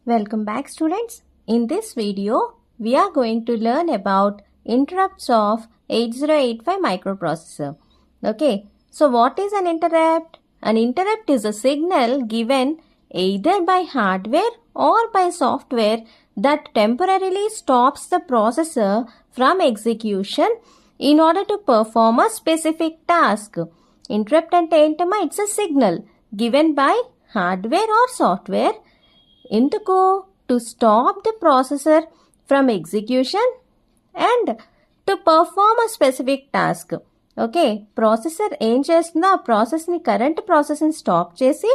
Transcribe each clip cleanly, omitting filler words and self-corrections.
Welcome back, students. In this video, we are going to learn about interrupts of 8085 microprocessor. Okay, so what is an interrupt? An interrupt is a signal given either by hardware or by software that temporarily stops the processor from execution in order to perform a specific task. Interrupt అంటే ఏంటమ్మా? It's a signal given by hardware or software ఎందుకు to stop the processor from execution and to perform a specific task. Okay, processor ఏం చేస్తుందో ఆ ప్రాసెస్ని current ప్రాసెస్ని stop చేసి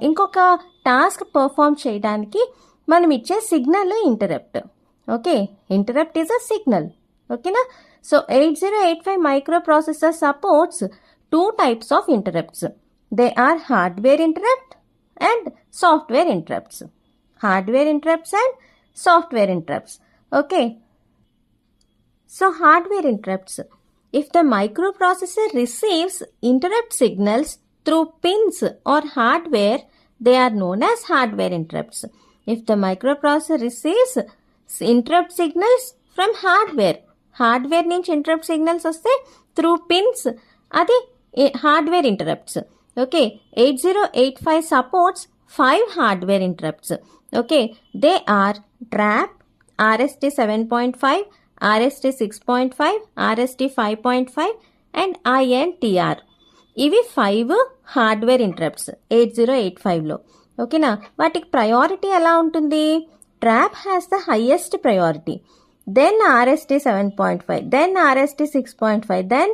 ఇంకొక టాస్క్ పర్ఫామ్ చేయడానికి మనం ఇచ్చే signal interrupt. Okay, interrupt is a signal. ఓకేనా? So 8085 microprocessor supports 2 types of interrupts. They are hardware interrupt and software interrupts. Hardware interrupts and software interrupts. Okay. So hardware interrupts. If the microprocessor receives interrupt signals through pins or hardware, they are known as hardware interrupts. If the microprocessor receives interrupt signals from hardware నుంచి interrupt signals వస్తే through pins, అది hardware interrupts. Okay, 8085 supports 5 hardware interrupts. Okay, they are TRAP, RST 7.5, RST 6.5, RST 5.5 and INTR. ఇవి 5 hardware interrupts 8085లో. ఓకేనా? వాటికి priority ఎలా ఉంటుంది? TRAP has the highest priority, then RST 7.5, then RST 6.5, then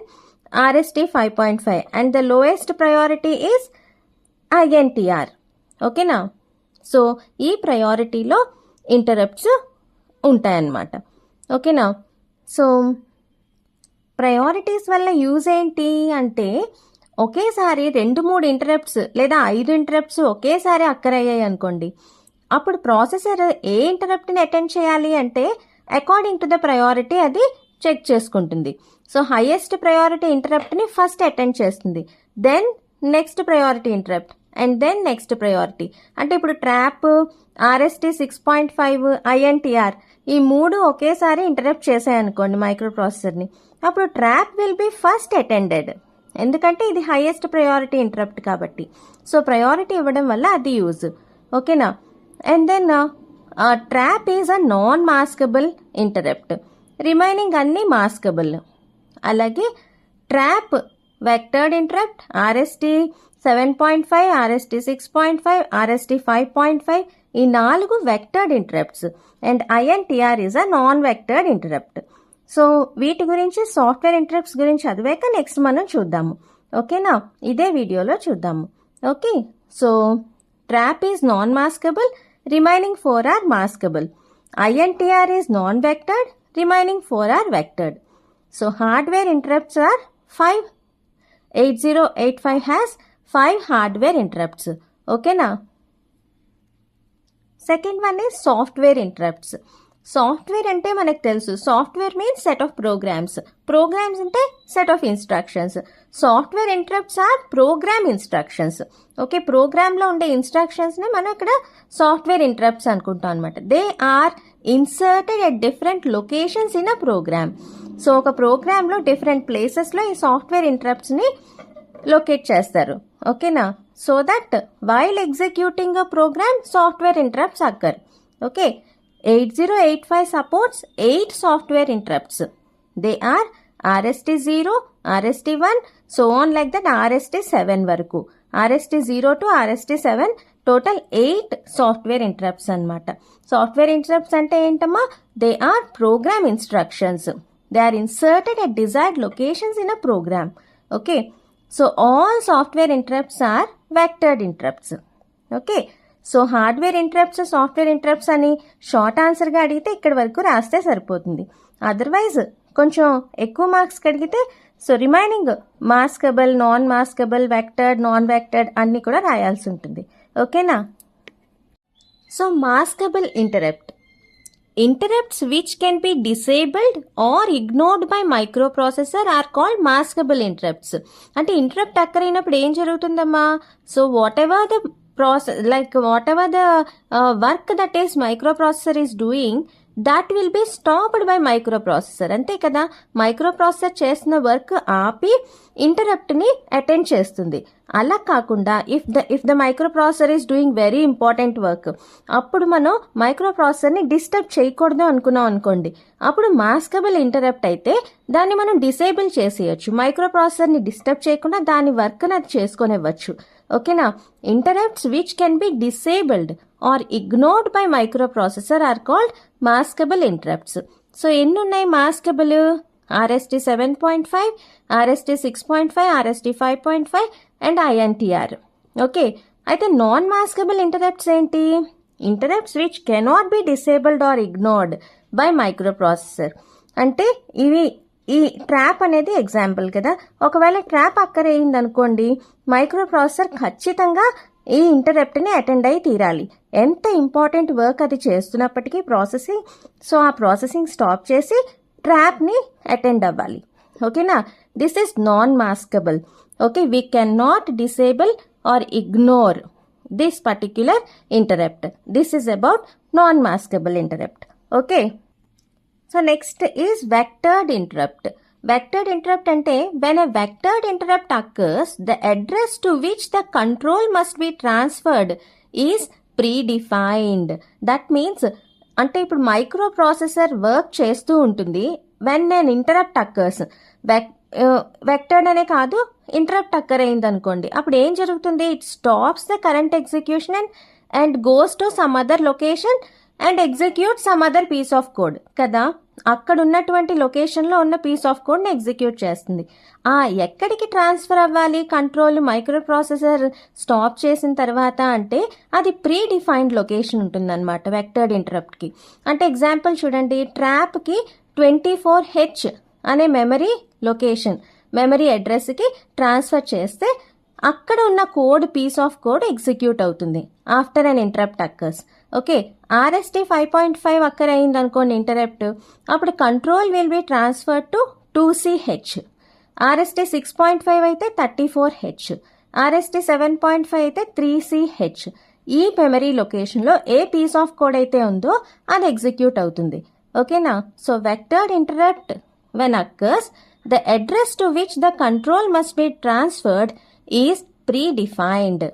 RST 5.5 and the lowest priority is INTR. ఓకేనా? So ఈ ప్రయారిటీలో interrupts ఉంటాయన్నమాట. ఓకేనా? సో ప్రయారిటీస్ వల్ల యూజ్ ఏంటి అంటే ఒకేసారి 2-3 ఇంటరప్ట్స్ లేదా 5 ఇంటరప్ట్స్ ఒకేసారి అక్కరయ్యాయి అనుకోండి, అప్పుడు ప్రాసెసర్ ఏ ఇంటరప్ట్ని అటెండ్ చేయాలి అంటే అకార్డింగ్ టు ద ప్రయారిటీ అది చెక్ చేసుకుంటుంది. సో హైయెస్ట్ ప్రయారిటీ ఇంటరప్ట్ని ఫస్ట్ అటెండ్ చేస్తుంది, then next priority interrupt and then next priority. అంటే ఇప్పుడు ట్రాప్, RST 6.5, INTR ఈ 3 ఒకేసారి ఇంటరప్ట్ చేశాయనుకోండి మైక్రోప్రాసెసర్ని, అప్పుడు trap will be first attended, ఎందుకంటే ఇది హైయెస్ట్ ప్రయారిటీ ఇంటరప్ట్ కాబట్టి. సో ప్రయారిటీ ఇవ్వడం వల్ల అది యూజ్. ఓకేనా? And then trap is a non maskable interrupt, remaining అన్నీ మాస్కబుల్. అలాగే trap vectored interrupt RST 7.5, RST 6.5, RST 5.5 ఈ 4 vectored interrupts and INTR is a non vectored interrupt. So వీటి గురించి సాఫ్ట్వేర్ ఇంటరప్ట్స్ గురించి చదివాక నెక్స్ట్ మనం చూద్దాము. ఓకేనా? ఇదే వీడియోలో చూద్దాము. Okay, so trap is non maskable, remaining 4 are maskable. INTR is non vectored, remaining 4 are vectored. So hardware interrupts are 5. 8085 has 5 hardware interrupts. Okay na? Second one is software interrupts. Software అంటే మనకు తెలుసు, software means set of programs అంటే set of instructions. Software interrupts are program instructions. Okay, ప్రోగ్రామ్లో ఉండే ఇన్స్ట్రక్షన్స్ని మనం ఇక్కడ software interrupts అనుకుంటాం అనమాట. They are inserted at different locations in a program. So ఒక ప్రోగ్రాంలో డిఫరెంట్ ప్లేసెస్లో ఈ సాఫ్ట్వేర్ ఇంటరప్ట్స్ని లొకేట్ చేస్తారు. ఓకేనా? So that while executing a program software interrupts occur. Okay, 8085 supports 8 software interrupts. They are RST 0, RST 1, so on like that RST 7 వరకు. RST 0 to RST 7 total 8 software interrupts అన్నమాట. Software interrupts అంటే ఏంటమ్మా? They are program instructions. They are inserted at desired locations in a program. Okay, so all software interrupts are vectored interrupts. Okay, so hardware interrupts, software interrupts అని short ఆన్సర్గా అడిగితే ఇక్కడి వరకు రాస్తే సరిపోతుంది. అదర్వైజ్ కొంచెం ఎక్కువ మార్క్స్కి అడిగితే so remaining maskable, non maskable, vectored, non vectored అన్నీ కూడా రాయాల్సి ఉంటుంది. ఓకేనా? So maskable interrupt. Interrupts which can be disabled or ignored by microprocessor are called maskable interrupts. అంటే ఇంటరప్ట్ అక్కరైనప్పుడు ఏం జరుగుతుందమ్మా? So whatever the process, like whatever the work that is microprocessor is doing, that will be stopped by microprocessor. అంతే కదా, microprocessor చేసిన work ఆపి ఇంటరప్ట్ని attend చేస్తుంది. అలా కాకుండా if the microprocessor is doing very important work, అప్పుడు మనం మైక్రోప్రాసెసర్ని disturb చేయకూడదు అనుకున్నాం అనుకోండి, అప్పుడు మాస్కబుల్ ఇంటరప్ట్ అయితే దాన్ని మనం డిసేబుల్ చేసేయచ్చు. మైక్రోప్రాసెసర్ని డిస్టర్బ్ చేయకుండా దాని వర్క్ని అది చేసుకొనివ్వచ్చు. ఓకేనా. Interrupts which can be disabled or ignored by microprocessor are called maskable interrupts. So ఎన్ని ఉన్నాయి maskable? RST 7.5, RST 6.5, RST 5.5 and INTR. Okay. అయితే నాన్ మాస్కబుల్ ఇంటరప్ట్స్ ఏంటి? Interrupts which cannot be disabled or ignored by microprocessor. అంటే ఇవి ఈ trap అనేది example కదా. ఒకవేళ ట్రాప్ అక్కరేయింది అనుకోండి, మైక్రోప్రాసెసర్ ఖచ్చితంగా ఈ ఇంటరప్ట్ని అటెండ్ అయి తీరాలి. ఎంత ఇంపార్టెంట్ వర్క్ అది చేస్తున్నప్పటికీ ప్రాసెసింగ్, సో ఆ ప్రాసెసింగ్ స్టాప్ చేసి ట్రాప్ని అటెండ్ అవ్వాలి. ఓకేనా. This is non maskable. Okay, we can not disable or ignore this particular interrupt. This is about non maskable interrupt. Okay. So next is vectored interrupt. Vectored interrupt అంటే when a vectored interrupt occurs, the address to which the control must be transferred is predefined. That means అంటే ఇప్పుడు microprocessor work చేస్తూ ఉంటుంది, when N interrupt occurs, vectored అనే కాదు, interrupt occur అయింది అనుకోండి, అప్పుడు ఏం జరుగుతుంది? It stops the current execution and goes to some other location and execute some other piece of code కదా. అక్కడ ఉన్నటువంటి లొకేషన్లో ఉన్న పీస్ ఆఫ్ కోడ్ని ఎగ్జిక్యూట్ చేస్తుంది. ఎక్కడికి ట్రాన్స్ఫర్ అవ్వాలి కంట్రోల్ మైక్రో ప్రాసెసర్ స్టాప్ చేసిన తర్వాత అంటే అది ప్రీ డిఫైన్డ్ లొకేషన్ ఉంటుందన్నమాట వెక్టర్డ్ ఇంటరప్ట్కి. అంటే ఎగ్జాంపుల్ చూడండి, ట్రాప్కి 24H అనే మెమరీ లొకేషన్, మెమరీ అడ్రస్కి ట్రాన్స్ఫర్ చేస్తే అక్కడ ఉన్న code, piece of code execute అవుతుంది after an interrupt occurs. Okay. RST 5.5 occur అయింది అనుకోండి ఇంటరప్ట్, అప్పుడు control will be transfer to 2CH. RST 6.5 అయితే 34H, RST 7.5 అయితే 3CH. ఈ మెమరీ లొకేషన్లో ఏ పీస్ ఆఫ్ కోడ్ అయితే ఉందో అది ఎగ్జిక్యూట్ అవుతుంది. ఓకేనా. So vectored interrupt when occurs, the address to which the control must be transferred is predefined.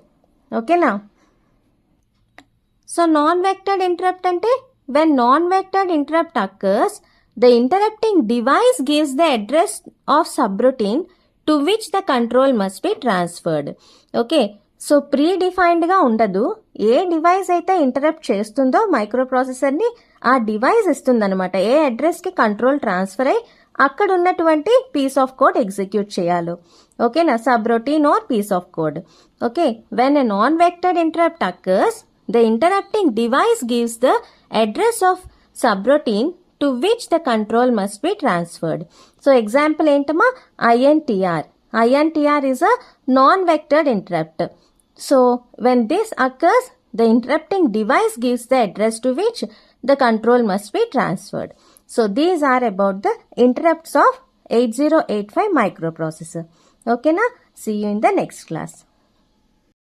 ఓకేనా. సో నాన్ వెక్టర్డ్ ఇంటరప్ట్ అంటే when non-vectored interrupt occurs, the interrupting device gives the address of subroutine to which the control must be transferred. Okay. So ప్రీడిఫైన్డ్గా ఉండదు. ఏ device అయితే interrupt చేస్తుందో మైక్రోప్రాసెసర్ని ఆ device ఇస్తుందన్నమాట. ఏ అడ్రస్కి control transfer అయ్యి అక్కడ ఉన్నటువంటి పీస్ ఆఫ్ కోడ్ ఎగ్జిక్యూట్ చేయాలి. ఓకేనా. Subroutine or piece of code. Okay. When a non vectored interrupt occurs, the interrupting device gives the address of subroutine to which the control must be transferred. So example entama INTR. INTR is a non-vectored interrupt. So when this occurs, the interrupting device gives the address to which the control must be transferred. So these are about the interrupts of 8085 microprocessor. Okay na? See you in the next class.